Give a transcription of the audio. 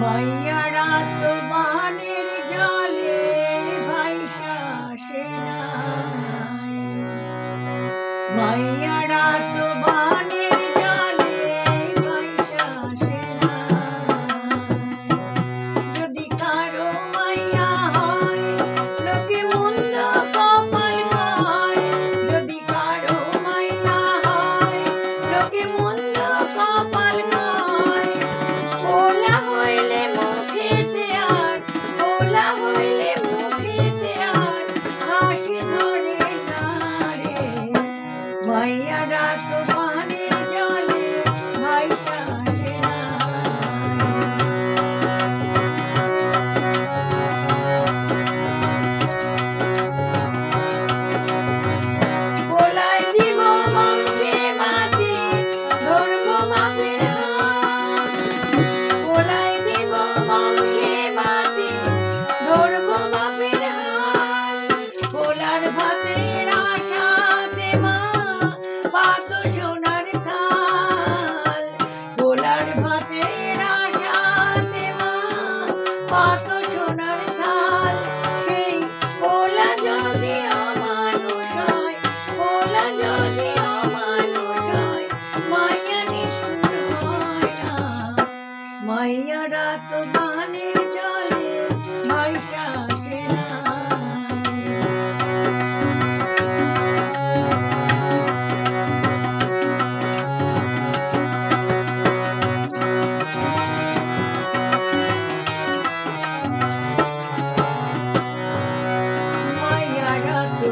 মাইয়ারা তো বানের জলে ভাইসা আসে নাই, মাইয়ারা তো বানের জলে ভাইসা আসে নাই। যদি কারো মাইয়া হয় লোকে মন্দ কপাল কয়, যদি কারো মাইয়া হয় লোকে মন্দ কপাল কয়। ওলা হইলে মুখেতে আর, ওলা হইলে মুখেতে আর হাসি ধরে না রে। মাইয়ারা তো বানের জলে ভাইসা আসে নাই। বলাই দিব বংশে মাতি ধরব বাপের হাত, বলাই দিব বংশে মাতি ধরব বাপের হাত। পোলার ভাতের আশাতে মা পাত সোনার থাল, পোলার ভাতের আশাতে মা পাত সোনার থাল। সেই পোলা যদি অমানুষ হয়, পোলা যদি অমানুষ হয়, মাইয়া নিষ্ঠুর হয় না। মাইয়ারা তো বানের জলে ভাইসা আসে নাই। মাইয়ারা তো